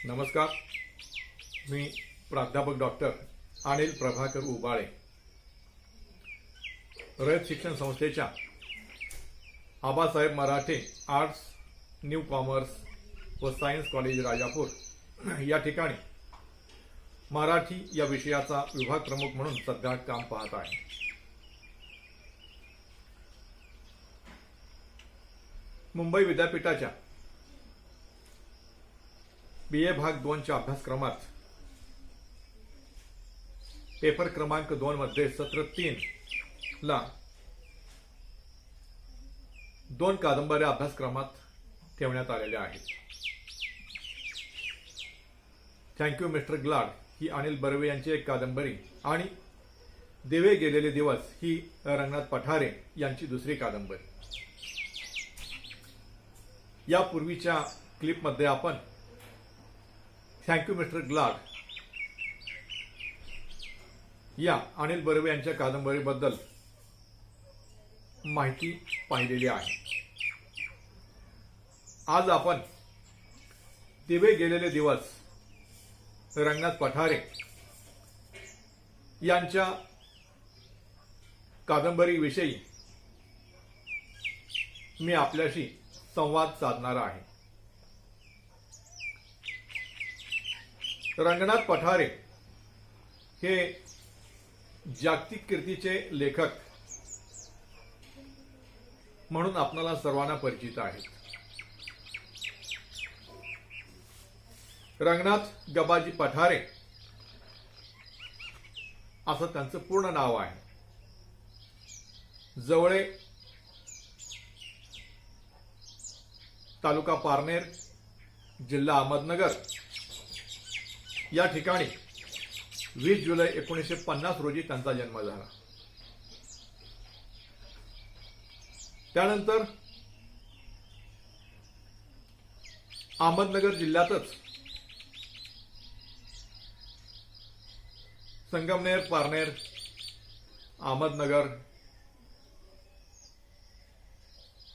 नमस्कार. मी प्राध्यापक डॉक्टर अनिल प्रभाकर उबाळे, रयत शिक्षण संस्थेच्या आबासाहेब मराठे आर्ट्स, न्यू कॉमर्स व सायन्स कॉलेज राजापूर या ठिकाणी मराठी या विषयाचा विभाग प्रमुख म्हणून सध्या काम पाहत आहे. मुंबई विद्यापीठाच्या BA भाग 2च्या अभ्यासक्रमात पेपर क्रमांक 2 मध्ये सत्र 3 ला 2 कादंबऱ्या अभ्यासक्रमात ठेवण्यात आलेल्या आहेत. थँक्यू मिस्टर ग्लाड ही अनिल बर्वे यांची एक कादंबरी आणि दिवे गेलेले दिवस ही रंगनाथ पठारे यांची दुसरी कादंबरी. यापूर्वीच्या क्लिपमध्ये आपण थँक्यू मिस्टर ग्लाड या अनिल बर्वे यांच्या कादंबरीबद्दल माहिती पाहिलेली आहे. आज आपण दिवे गेलेले दिवस रंगनाथ पठारे यांच्या कादंबरीविषयी मी आपल्याशी संवाद साधणार आहे. रंगनाथ पठारे हे जागतिक कीर्तीचे लेखक म्हणून आपणाला सर्वांना परिचित आहेत. रंगनाथ गबाजी पठारे असं त्यांचं पूर्ण नाव आहे. जवळे, तालुका पारनेर, जिल्हा अहमदनगर या ठिकाणी 20 जुलै 1950 रोजी त्यांचा जन्म झाला. त्यानंतर अहमदनगर जिल्ह्यातच संगमनेर, पारनेर, अहमदनगर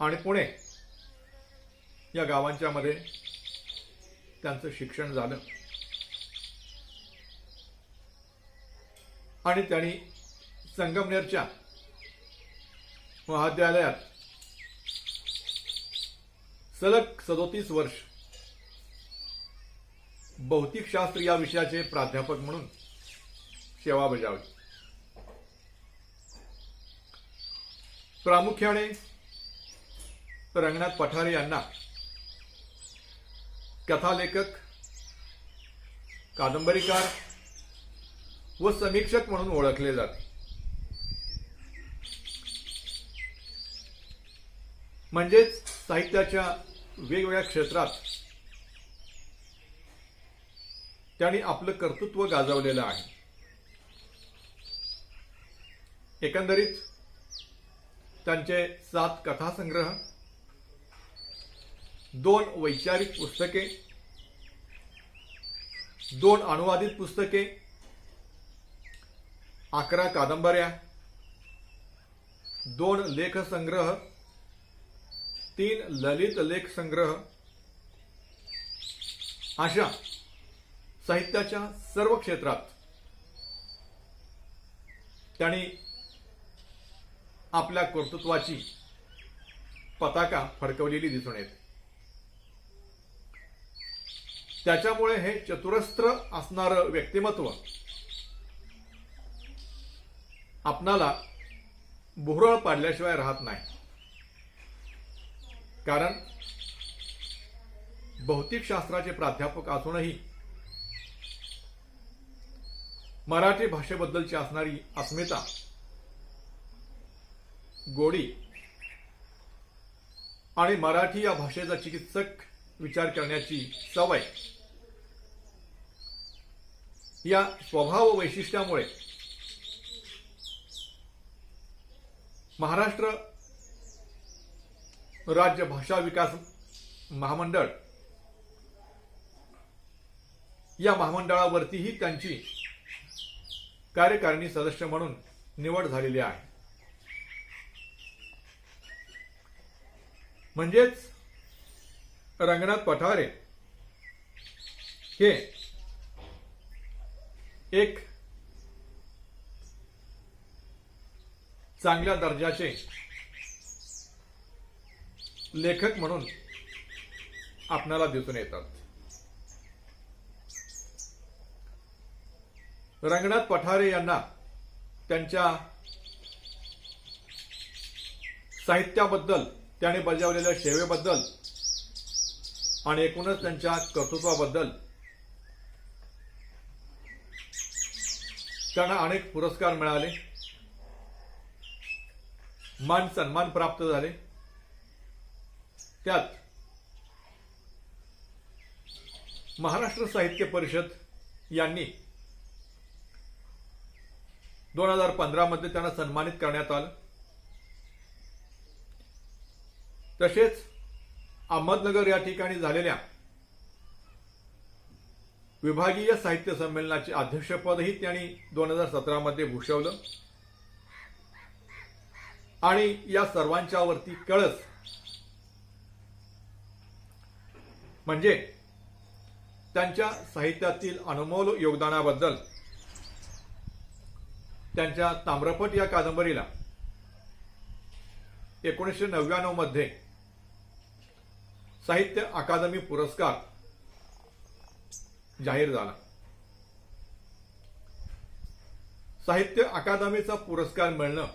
आणि पुणे या गावांच्या मध्ये त्यांचं शिक्षण झालं आणि त्यांनी संगमनेरच्या महाविद्यालयात सलग 37 वर्ष भौतिकशास्त्र या विषयाचे प्राध्यापक म्हणून सेवा बजावली. प्रामुख्याने रंगनाथ पठारे यांना कथालेखक, कादंबरीकार व समीक्षक म्हणून ओळखले जाते. म्हणजेच साहित्याच्या वेगवेगळ्या क्षेत्रात त्यांनी आपलं कर्तृत्व गाजवलेलं आहे. एकंदरीत त्यांचे 7 कथासंग्रह, 2 वैचारिक पुस्तके, 2 अनुवादित पुस्तके, 11 कादंबऱ्या, 2 लेखसंग्रह, 3 ललित लेख संग्रह अशा साहित्याच्या सर्व क्षेत्रात त्यांनी आपल्या कर्तृत्वाची पताका फडकवलेली दिसून येते. त्याच्यामुळे हे चतुरस्त्र असणारं व्यक्तिमत्व आपणाला भुरळ पाडल्याशिवाय राहत नाही. कारण भौतिकशास्त्राचे प्राध्यापक असूनही मराठी भाषेबद्दलची असणारी अस्मिता, गोडी आणि मराठी या भाषेचा चिकित्सक विचार करण्याची सवय या स्वभाव वैशिष्ट्यामुळे महाराष्ट्र राज्य भाषा विकास महामंडळ या महामंडळावरतीही त्यांची कार्यकारिणी सदस्य म्हणून निवड झालेली आहे. म्हणजेच रंगनाथ पठारे हे एक चांगल्या दर्जाचे लेखक म्हणून आपणाला दिसून येतात. रंगनाथ पठारे यांना त्यांच्या साहित्याबद्दल, त्याने बजावलेल्या सेवेबद्दल आणि एकूणच त्यांच्या कर्तृत्वाबद्दल त्यांना अनेक पुरस्कार मिळाले, मान सन्मान प्राप्त झाले. त्यात महाराष्ट्र साहित्य परिषद यांनी 2015 मध्ये त्यांना सन्मानित करण्यात आलं. तसेच अहमदनगर या ठिकाणी झालेल्या विभागीय साहित्य संमेलनाचे अध्यक्षपदही त्यांनी 2017 मध्ये भूषवलं. आणि या सर्वांच्या वरती कळस म्हणजे त्यांच्या साहित्यातील अनमोल योगदानाबद्दल त्यांच्या ताम्रपट या कादंबरीला 1999 मध्ये साहित्य अकादमी पुरस्कार जाहीर झाला. साहित्य अकादमीचा पुरस्कार मिळणं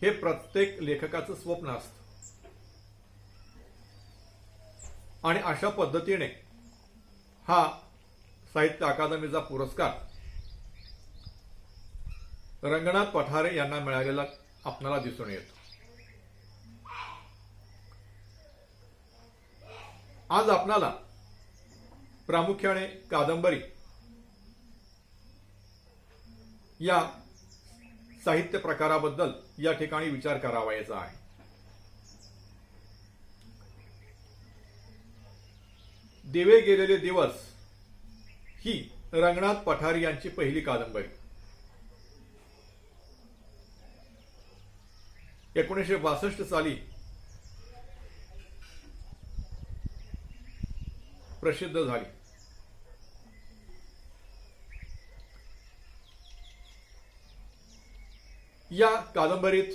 हे प्रत्येक लेखकाचं स्वप्न असतं. आणि अशा पद्धतीने हा साहित्य अकादमीचा पुरस्कार रंगनाथ पठारे यांना मिळालेला आपल्याला दिसून येतो. आज आपणाला प्रामुख्याने कादंबरी या साहित्य प्रकाराबद्दल या ठिकाणी विचार करावायचा आहे. दिवे गेलेले दिवस ही रंगनाथ पठारे यांची पहिली कादंबरी. 1962 साली प्रसिद्ध झाली. या कादंबरीत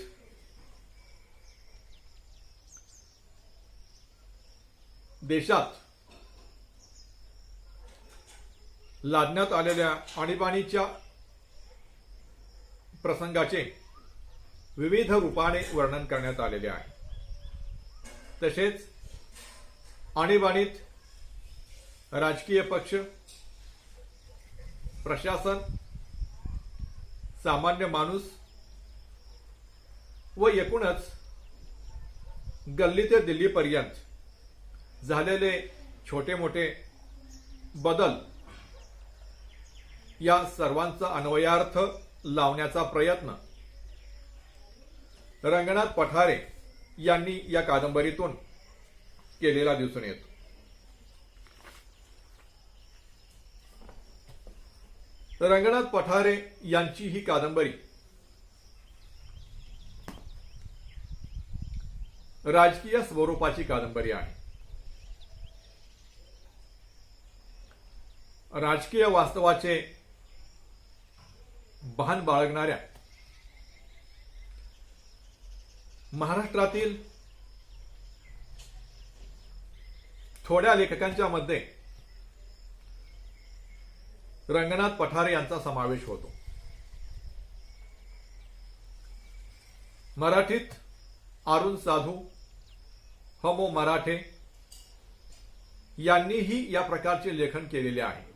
देशात लादण्यात आलेल्या आणीबाणीच्या प्रसंगाचे विविध रूपाने वर्णन करण्यात आलेले आहे. तसेच आणीबाणीत राजकीय पक्ष, प्रशासन, सामान्य माणूस व एकूणच गल्ली ते दिल्लीपर्यंत झालेले छोटे मोठे बदल या सर्वांचा अन्वयार्थ लावण्याचा प्रयत्न रंगनाथ पठारे यांनी या कादंबरीतून केलेला दिसून येतो. रंगनाथ पठारे यांची ही कादंबरी राजकीय स्वरूपाची कादंबरी आहे. राजकीय वास्तवाचे भान बाळगणाऱ्या महाराष्ट्रातील थोड्या लेखकांच्या मध्ये रंगनाथ पठारे यांचा समावेश होतो. मराठीत अरुण साधू, हमो मराठे यांनीही या प्रकारचे लेखन केलेले आहे.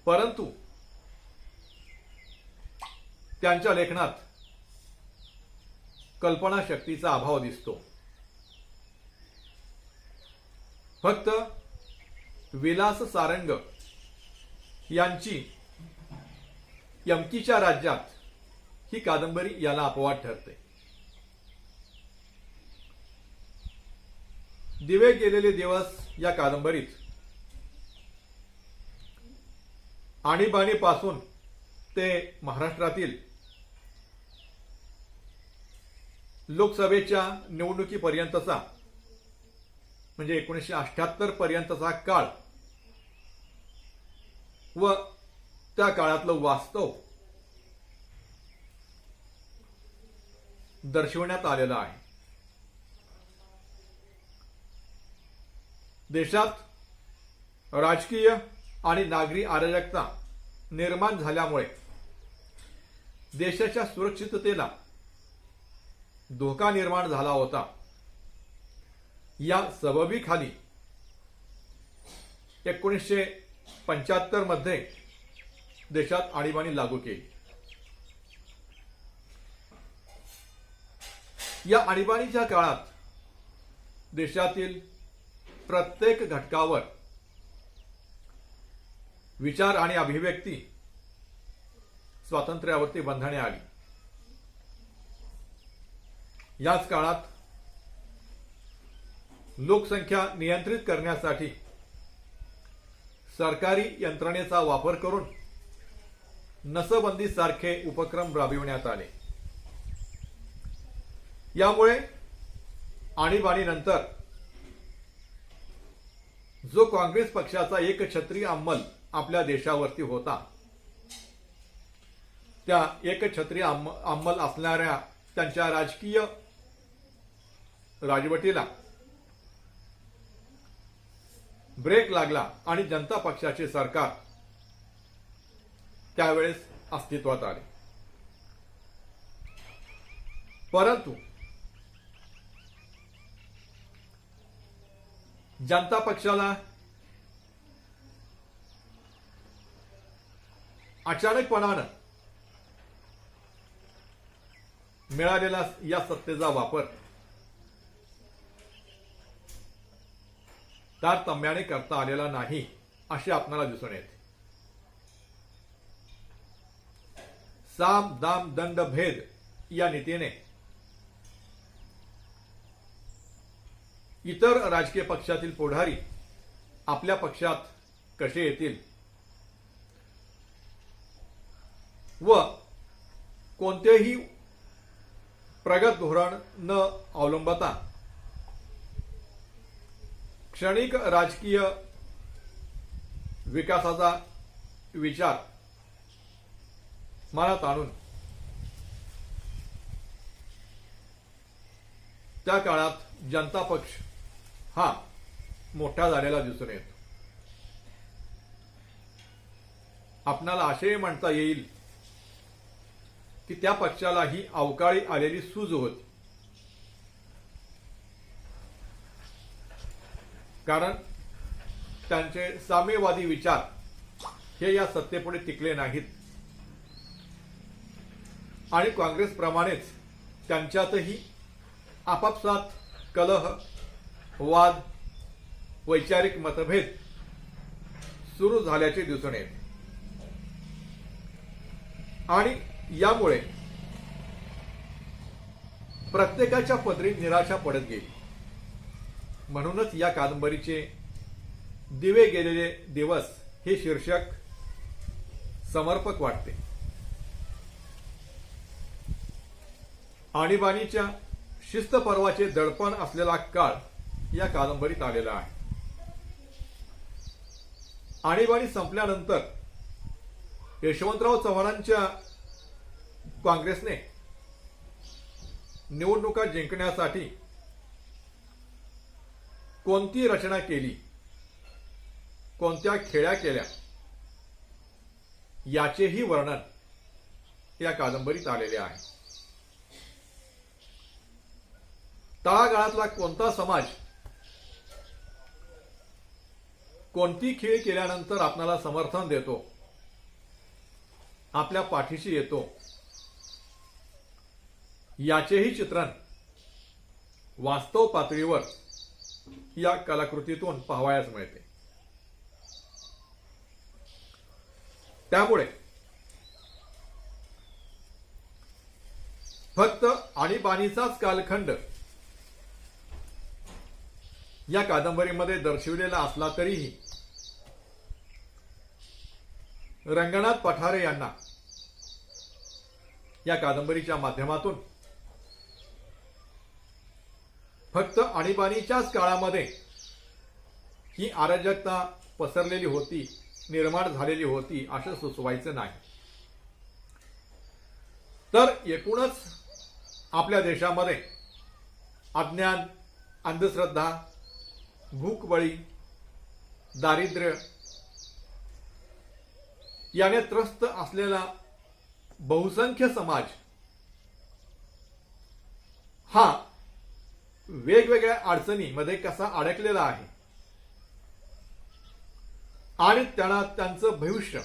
परंतु त्यांच्या लेखनात कल्पनाशक्तीचा अभाव दिसतो. फक्त विलास सारंग यांची यमकीच्या राज्यात ही कादंबरी याला अपवाद ठरते. दिवे गेलेले दिवस या कादंबरीत आणीबाणीपासून ते महाराष्ट्रातील लोकसभेच्या निवडणुकीपर्यंतचा म्हणजे 1978 पर्यंतचा काळ व त्या काळातलं वास्तव दर्शवण्यात आलेलं आहे. देशात राजकीय आणि नागरी अराजकता निर्माण झाल्यामुळे देशाच्या सुरक्षिततेला धोका निर्माण झाला होता. या सबबीखाली 1975 मध्ये देशात आणीबाणी लागू केली. या आणीबाणीच्या काळात देशातील प्रत्येक घटकावर विचार आणि अभिव्यक्ती स्वातंत्र्यावरती बंधने आली. याच काळात लोकसंख्या नियंत्रित करण्यासाठी सरकारी यंत्रणेचा वापर करून नसबंदी सारखे उपक्रम राबविण्यात आले. यामुळे आणीबाणीनंतर जो काँग्रेस पक्षाचा एकछत्री अंमल आपल्या देशावरती होता, त्या एकछत्री अंमल असणाऱ्या त्यांच्या राजकीय राजवटीला ब्रेक लागला आणि जनता पक्षाचे सरकार त्यावेळेस अस्तित्वात आले. परंतु जनता पक्षाला अचानकपणानं मिळालेला या सत्तेचा वापर तारतम्याने करता आलेला नाही असे आपल्याला दिसून येते. साम दाम दंड भेद या नीतीने इतर राजकीय पक्षातील पुढारी आपल्या पक्षात कसे येतील व कोणतेही प्रगत धोरण न अवलंबता क्षणिक राजकीय विकासाचा विचार मनात आणून त्या काळात जनता पक्ष हा मोठा झालेला दिसून येतो. आपणाला असे म्हणता येईल की त्या पक्षाला ही अवकाळी आलेली सूज होती. कारण त्यांचे साम्यवादी विचार हे या सत्तेपुढे टिकले नाहीत आणि काँग्रेसप्रमाणेच त्यांच्यातही आपापसात कलह, वाद, वैचारिक मतभेद सुरू झाल्याचे दिसून येते. आणि यामुळे प्रत्येकाच्या पदरी निराशा पडत गेली. म्हणूनच या कादंबरीचे दिवे गेलेले दिवस हे शीर्षक समर्पक वाटते. आणीबाणीच्या शिस्त पर्वाचे दडपण असलेला काळ या कादंबरीत आलेला आहे. आणीबाणी संपल्यानंतर यशवंतराव चव्हाणांच्या काँग्रेसने निवडणुका जिंकण्यासाठी कोणती रचना केली, कोणत्या खेळ्या केल्या याचेही वर्णन या कादंबरीत आलेले आहे. तळागाळातला कोणता समाज कोणती खेळ केल्यानंतर आपल्याला समर्थन देतो, आपल्या पाठीशी येतो, याचेही चित्रण वास्तव पातळीवर या कलाकृतीतून पाहावयास मिळते. त्यामुळे फक्त आणीबाणीचाच कालखंड या कादंबरीमध्ये दर्शविलेला असला तरीही रंगनाथ पठारे यांना या कादंबरीच्या माध्यमातून फक्त आणीबाणीच्याच काळामध्ये ही अराजकता पसरलेली होती, निर्माण झालेली होती असं सुचवायचं नाही. तर एकूणच आपल्या देशामध्ये अज्ञान, अंधश्रद्धा, भूकबळी, दारिद्र्य याने त्रस्त असलेला बहुसंख्य समाज हा वेगवेगळ्या अडचणीमध्ये कसा अडकलेला आहे आणि त्यांना त्यांचं भविष्य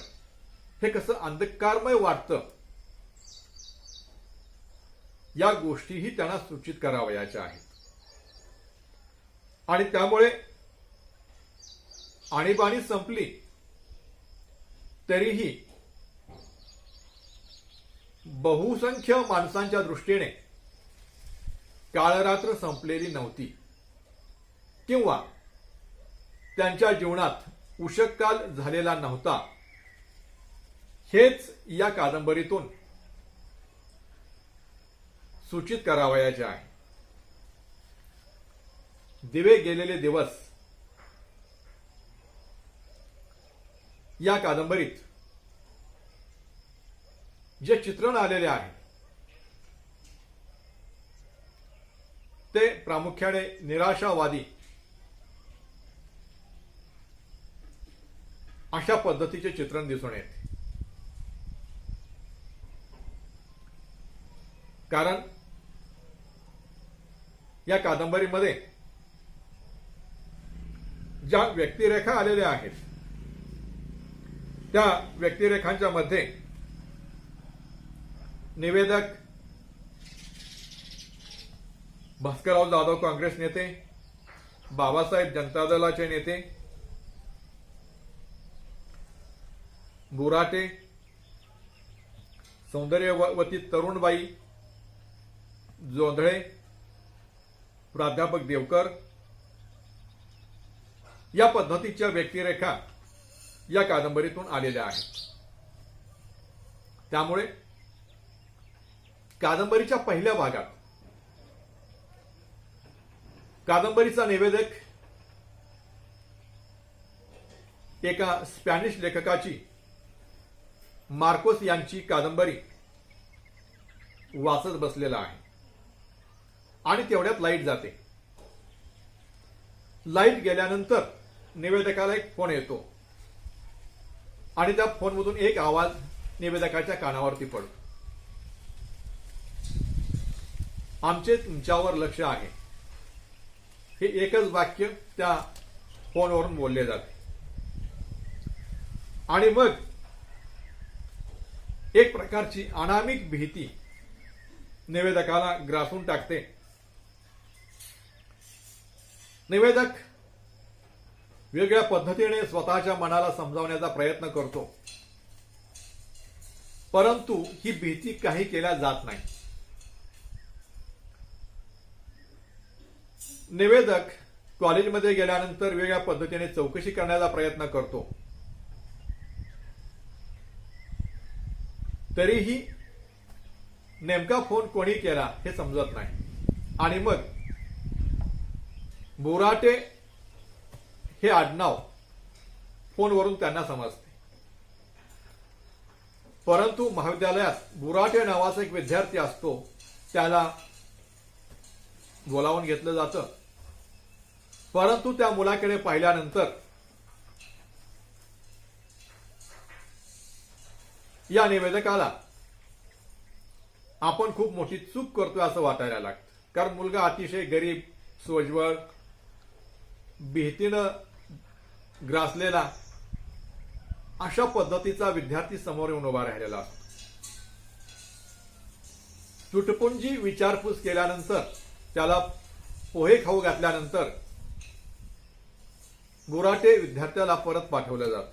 हे कसं अंधकारमय वाटतं, या गोष्टीही त्यांना सूचित करावयाच्या आहेत. आणि त्यामुळे आणीबाणी संपली तरीही बहुसंख्य माणसांच्या दृष्टीने काळरात्र संपलेली नव्हती किंवा त्यांच्या जीवनात उषःकाल झालेला नव्हता, हेच या कादंबरीतून सूचित करावयाचे आहे. दिवे गेलेले दिवस या कादंबरीत जे चित्रण आलेले आहे ते प्रामुख्याने निराशावादी अशा पद्धतीचे चित्रण दिसून येते. कारण या कादंबरीमध्ये ज्या व्यक्तिरेखा आलेल्या आहेत त्या व्यक्तिरेखांच्या मध्ये निवेदक भास्करराव जाधव काँग्रेस नेते, बाबासाहेब जनता दलाचे नेते, बुराटे, सौंदर्यवती तरुणबाई, जोंधळे, प्राध्यापक देवकर या पद्धतीच्या व्यक्तिरेखा या कादंबरीतून आलेल्या आहेत. त्यामुळे कादंबरीच्या पहिल्या भागात कादंबरीचा निवेदक एका स्पॅनिश लेखकाची, मार्कोस यांची कादंबरी वाचत बसलेला आहे आणि तेवढ्यात लाईट जाते. लाईट गेल्यानंतर निवेदकाला एक फोन येतो आणि त्या फोनमधून एक आवाज निवेदकाच्या कानावरती पडतो, आमचे तुमच्यावर लक्ष आहे. हे एकच वाक्य त्या फोनवरून बोलले जाते आणि मग एक प्रकारची अनामिक भीती निवेदकाला ग्रासून टाकते. निवेदक वेगळ्या पद्धतीने स्वतःच्या मनाला समजावण्याचा प्रयत्न करतो, परंतु ही भीती काही केल्या जात नाही. निवेदक कॉलेजमध्ये गेल्यानंतर वेगळ्या पद्धतीने चौकशी करण्याचा प्रयत्न करतो, तरीही नेमका फोन कोणी केला हे समजत नाही आणि मग बुराटे हे आडनाव फोनवरून त्यांना समजते. परंतु महाविद्यालयात बुराटे नावाचा एक विद्यार्थी असतो, त्याला बोलावून घेतलं जातं. परंतु त्या मुलाकडे पाहिल्यानंतर या निवेदकाला आपण खूप मोठी चूक करतोय असं वाटायला लागतं. कारण मुलगा अतिशय गरीब, सोज्वळ, भीतीनं ग्रासलेला अशा पद्धतीचा विद्यार्थी समोर येऊन उभा राहिलेला असतो. तुटपुंजी विचारपूस केल्यानंतर, त्याला पोहे खाऊ घातल्यानंतर बुराटे विद्यार्थ्याला परत पाठवलं जातं.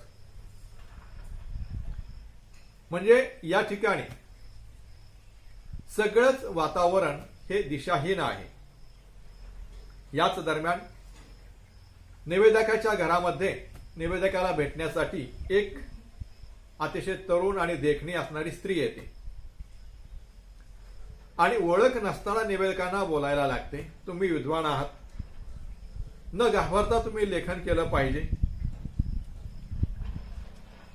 म्हणजे या ठिकाणी सगळंच वातावरण हे दिशाहीन आहे. याच दरम्यान निवेदकाच्या घरामध्ये निवेदकाला भेटण्यासाठी एक अतिशय तरुण आणि देखणी असणारी स्त्री येते आणि ओळख नसताना निवेदकांना बोलायला लागते, तुम्ही विद्वान आहात, न घाबरता तुम्ही लेखन केलं पाहिजे,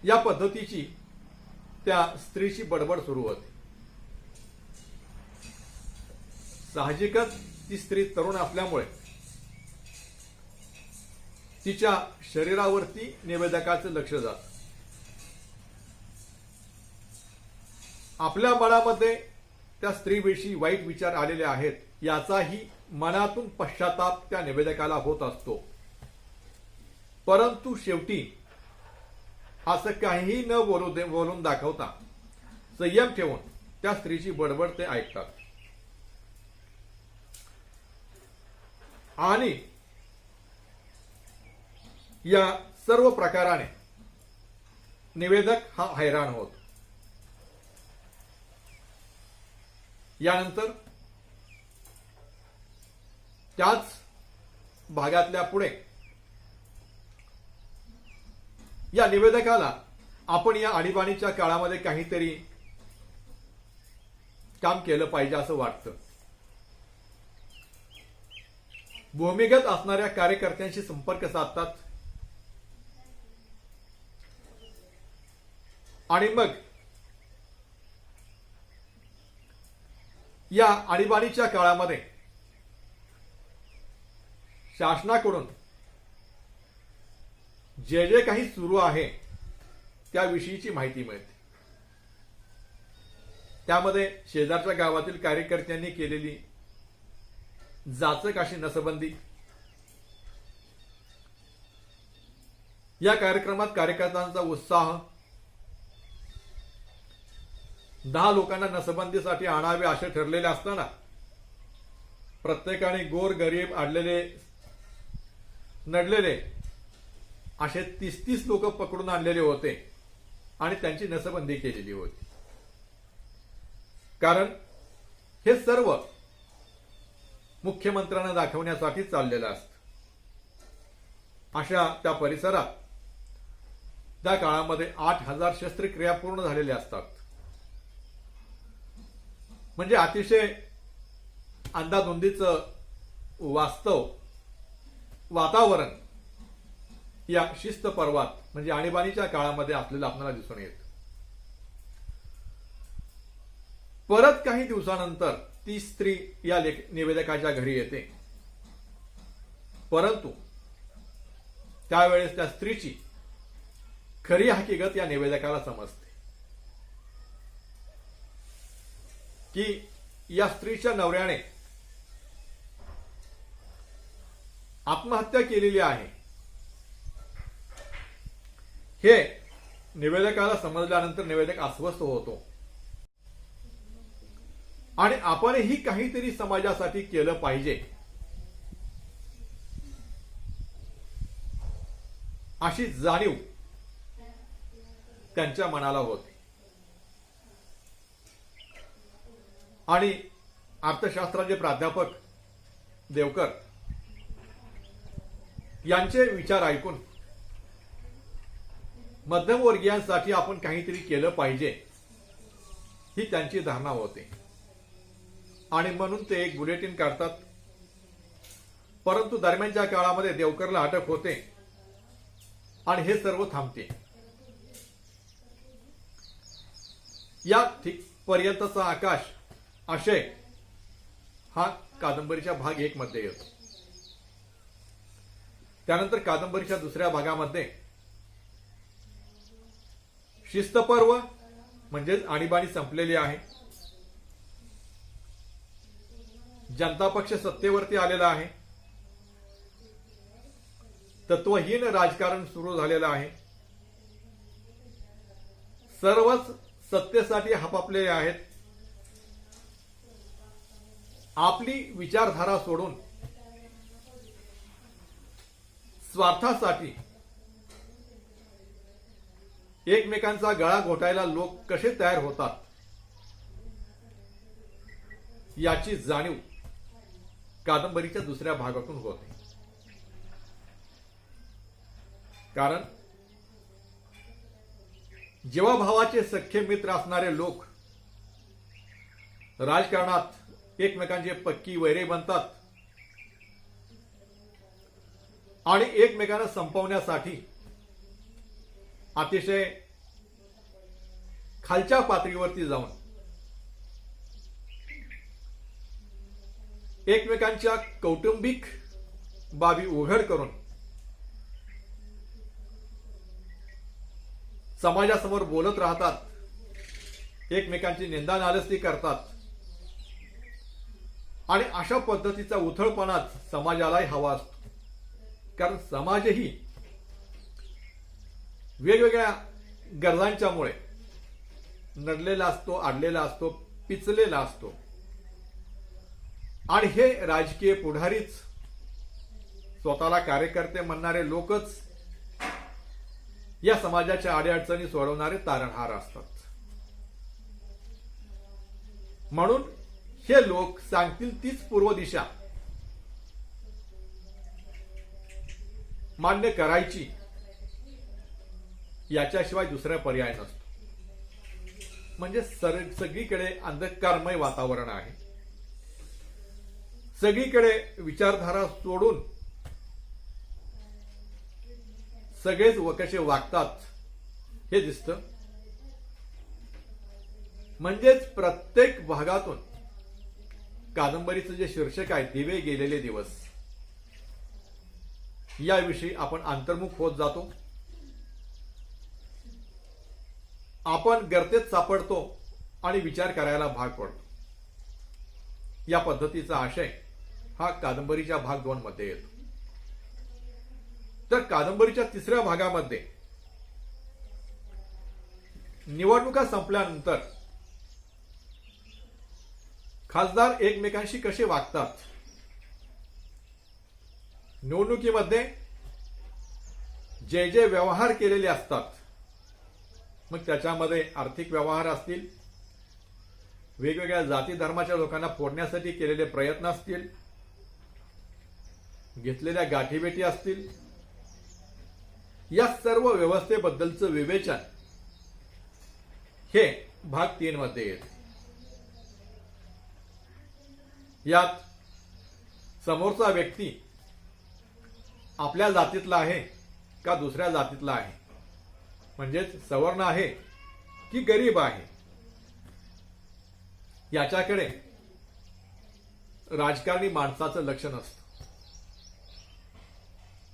या पद्धतीची त्या स्त्रीची बडबड सुरू होते. साहजिकच ती स्त्री तरुण असल्यामुळे तिच्या शरीरावरती निवेदकाचं लक्ष जात. आपल्या मनामध्ये त्या स्त्रीविषयी वाईट विचार आलेले आहेत याचाही मनातून पश्चाताप त्या निवेदकाला होत असतो. परंतु शेवटी असं काहीही न बोलून दाखवता संयम ठेवून त्या स्त्रीची बडबड ते ऐकतात. आणि या सर्व प्रकाराने निवेदक हा हैराण होत. यानंतर त्याच भागातल्या पुढे या निवेदकाला आपण या आणीबाणीच्या काळामध्ये काहीतरी काम केलं पाहिजे असं वाटतं. भूमिगत असणाऱ्या कार्यकर्त्यांशी संपर्क साधतात आणि मग या आणीबाणीच्या काळामध्ये शासनाकडून जे जे काही सुरू आहे त्याविषयीची माहिती मिळते. त्यामध्ये शेजारच्या गावातील कार्यकर्त्यांनी केलेली जाचक अशी नसबंदी, या कार्यक्रमात कार्यकर्त्यांचा उत्साह, 10 लोकांना नसबंदीसाठी आणावे असे ठरलेले असताना प्रत्येकाने गोर गरीब आडलेले नडलेले असे 30-30 लोक पकडून आणलेले होते आणि त्यांची नसबंदी केलेली होती. कारण हे सर्व मुख्यमंत्र्यांना दाखवण्यासाठी चाललेलं असतं. अशा त्या परिसरात त्या काळामध्ये 8,000 शस्त्रक्रिया पूर्ण झालेल्या असतात. म्हणजे अतिशय अंदाधुंदीचं वास्तव वातावरण या शिस्त पर्वात म्हणजे आणीबाणीच्या काळामध्ये आपल्याला आपल्याला दिसून येतं. परत काही दिवसानंतर ती स्त्री या निवेदकाच्या घरी येते. परंतु त्यावेळेस त्या स्त्रीची खरी हकीकत या निवेदकाला समजते की या स्त्रीच्या नवऱ्याने आत्महत्या केलेली आहे. हे निवेदकाला समजल्यानंतर निवेदक अस्वस्थ होतो आणि आपणही काहीतरी समाजासाठी केलं पाहिजे अशी जाणीव त्यांच्या मनाला होते. आणि अर्थशास्त्राचे प्राध्यापक देवकर यांचे विचार ऐकून मध्यमवर्गीयांसाठी आपण काहीतरी केलं पाहिजे ही त्यांची धारणा होते. आणि म्हणून ते एक बुलेटिन काढतात. परंतु दरम्यानच्या काळामध्ये देवकरला अटक होते आणि हे सर्व थांबते. या पर्यंतचा आकाश आशय हा कादंबरीच्या भाग 1 मध्ये येतो. त्यानंतर कादंबरीच्या दुसऱ्या भागामध्ये शिस्तपर्व म्हणजेच आणीबाणी संपलेली आहे. जनता पक्ष सत्तेवरती आलेला आहे. तत्वहीन राजकारण सुरू झालेलं आहे. सर्वच सत्तेसाठी हपापलेले आहेत. आपली विचारधारा सोडून स्वार्थासाठी एकमेकांचा गळा घोटायला लोक कसे तयार होतात याची जाणीव कादंबरीच्या दुसऱ्या भागातून होते. कारण जीवाभावाचे सख्खे मित्र असणारे लोक राजकारणात एकमेकांचे पक्की वैरे बनतात आणि एकमेकांना संपवण्यासाठी अतिशय खालच्या पातळीवरती जाऊन एकमेकांच्या कौटुंबिक बाबी उघड करून समाजासमोर बोलत राहतात, एकमेकांची निंदा नालस्ती करतात आणि अशा पद्धतीचा उथळपणाच समाजालाही हवा असतो. कारण समाजही वेगवेगळ्या गरजांच्या मुळे नडलेला असतो, अडलेला असतो, पिचलेला असतो आणि हे राजकीय पुढारीच, स्वतःला कार्यकर्ते म्हणणारे लोकच या समाजाच्या अडीअडचणी सोडवणारे तारणहार असतात. म्हणून हे लोक सांगतील तीच पूर्व दिशा मान्य करायची, याच्याशिवाय दुसरा पर्याय नसतो. म्हणजे सगळीकडे अंधकारमय वातावरण आहे. सगळीकडे विचारधारा सोडून सगळेच कसे वागतात हे दिसतं. म्हणजेच प्रत्येक भागातून कादंबरीचं जे शीर्षक आहे, दिवे गेलेले दिवस, याविषयी आपण अंतर्मुख होत जातो. आपण गर्तेत सापडतो आणि विचार करायला भाग पडतो. या पद्धतीचा आशय हा कादंबरीच्या भाग 2 मध्ये येतो. तर कादंबरीच्या तिसऱ्या भागामध्ये निवडणुका संपल्यानंतर खासदार एकमेकांशी कसे वागतात, निवडणुकीमध्ये जे जे व्यवहार केलेले असतात, मग त्याच्यामध्ये आर्थिक व्यवहार असतील, वेगवेगळ्या जाती धर्माच्या लोकांना फोडण्यासाठी केलेले प्रयत्न असतील, घेतलेल्या गाठीभेटी असतील, या सर्व व्यवस्थेबद्दलचं विवेचन हे भाग 3 मध्ये येते. यात समोरचा व्यक्ती आपल्या जातीतला आहे का दुसऱ्या जातीतला आहे, म्हणजेच सवर्ण आहे की गरीब आहे, याच्याकडे राजकारणी माणसाचं लक्ष नसतं.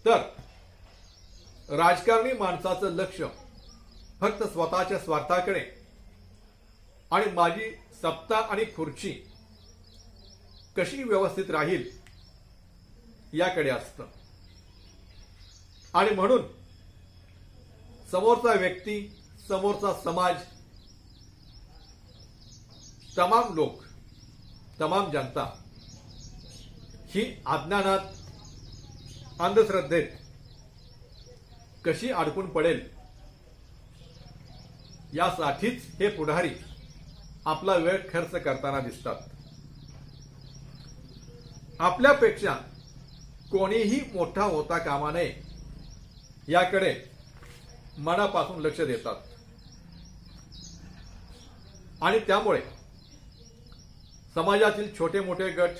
तर राजकारणी माणसाचं लक्ष फक्त स्वतःच्या स्वार्थाकडे आणि माझी सत्ता आणि खुर्ची कशी व्यवस्थित राहील याकडे असतं. आणि म्हणून समोरचा व्यक्ती, समोरचा समाज, तमाम लोक, तमाम जनता ही अज्ञानात, अंधश्रद्धेत कशी अडकून पडेल यासाठीच हे पुढारी आपला वेळ खर्च करताना दिसतात. आपल्यापेक्षा कोणीही मोठा होता कामा नये याकडे मनापासून लक्ष देतात. आणि त्यामुळे समाजातील छोटे मोठे गट,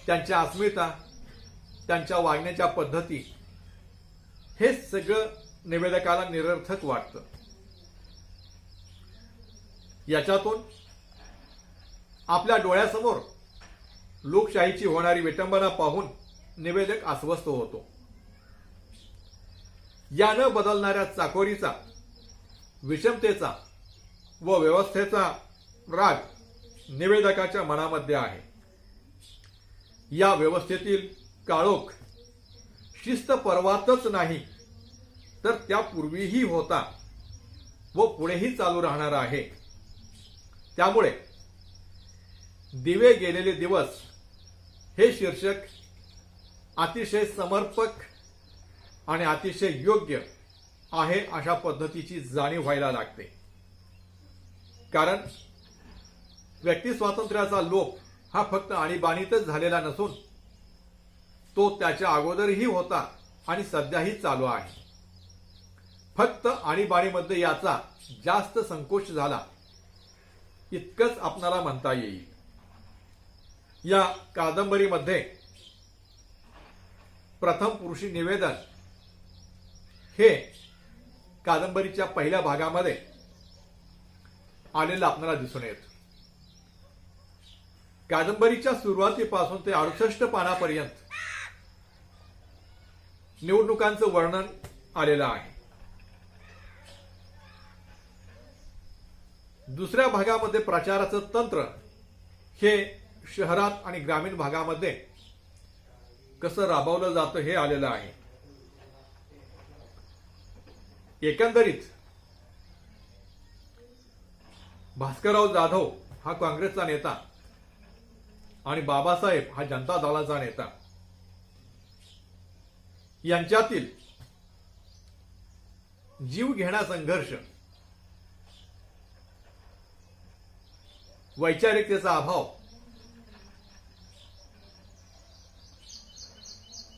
त्यांच्या अस्मिता, त्यांच्या वागण्याच्या पद्धती, हे सगळं निवेदकाला निरर्थक वाटतं. याच्यातून आपल्या डोळ्यासमोर लोकशाहीची होणारी विटंबना पाहून निवेदक अस्वस्थ होतो. या न बदलणाऱ्या चाकोरीचा, विषमतेचा व व्यवस्थेचा राग निवेदकाच्या मनामध्ये आहे. या व्यवस्थेतील काळोख शिस्त पर्वातच नाही तर त्यापूर्वीही होता व पुढेही चालू राहणार आहे. त्यामुळे दिवे गेलेले दिवस हे शीर्षक अतिशय समर्पक आणि अतिशय योग्य आहे अशा पद्धतीची जाणीव व्हायला लागते. कारण व्यक्ती स्वातंत्र्याचा लोप हा फक्त आणीबाणीतच झालेला नसून तो त्याच्या अगोदरही होता आणि सध्याही चालू आहे. फक्त आणीबाणीमध्ये याचा जास्त संकोच झाला इतकंच आपणाला म्हणता येईल. या कादंबरीमध्ये प्रथम पुरुषी निवेदन हे कादंबरीच्या पहिल्या भागामध्ये आलेलं आपल्याला दिसून येतं. कादंबरीच्या सुरुवातीपासून ते 68 पानापर्यंत निवडणुकांचं वर्णन आलेलं आहे. दुसऱ्या भागामध्ये प्रचाराचं तंत्र हे शहरात आणि ग्रामीण भागामध्ये कसं राबवलं जातं हे आलेलं आहे. एकंदरीत भास्करराव जाधव हा काँग्रेसचा नेता आणि बाबासाहेब हा जनता दलाचा नेता यांच्यातील जीव घेणा संघर्ष, वैचारिकतेचा अभाव,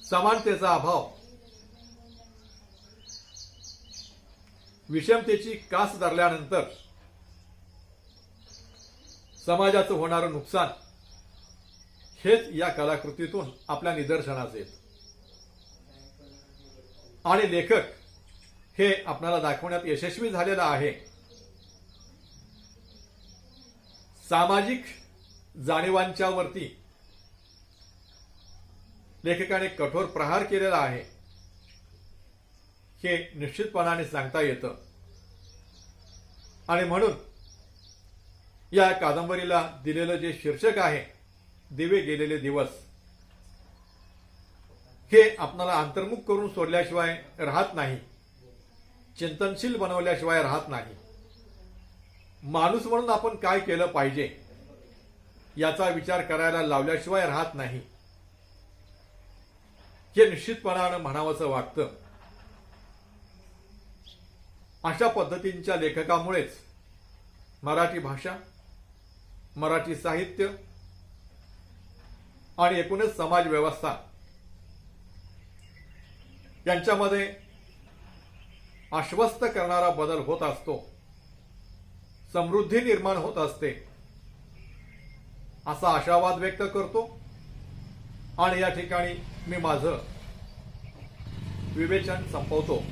समानतेचा अभाव, विषमतेची कास धरल्यानंतर समाजाचं होणारं नुकसान हेच या कलाकृतीतून आपल्या निदर्शनास येत आणि लेखक हे आपल्याला दाखवण्यात यशस्वी झालेला आहे. सामाजिक जाणीवांच्या वरती लेखकाने कठोर प्रहार केलेला आहे हे निश्चितपणाने सांगता येतं. आणि म्हणून या कादंबरीला दिलेलं जे शीर्षक आहे दिवे गेलेले दिवस, हे आपल्याला अंतर्मुख करून सोडल्याशिवाय राहत नाही, चिंतनशील बनवल्याशिवाय राहत नाही. माणूस म्हणून आपण काय केलं पाहिजे याचा विचार करायला लावल्याशिवाय राहत नाही, हे निश्चितपणानं म्हणावंसं वाटतं. अशा पद्धतींच्या लेखकामुळेच मराठी भाषा, मराठी साहित्य आणि एकूणच समाज व्यवस्था यांच्यामध्ये आश्वस्त करणारा बदल होत असतो, समृद्धी निर्माण होत असते असा आशावाद व्यक्त करतो. आणि या ठिकाणी मी माझं विवेचन संपवतो.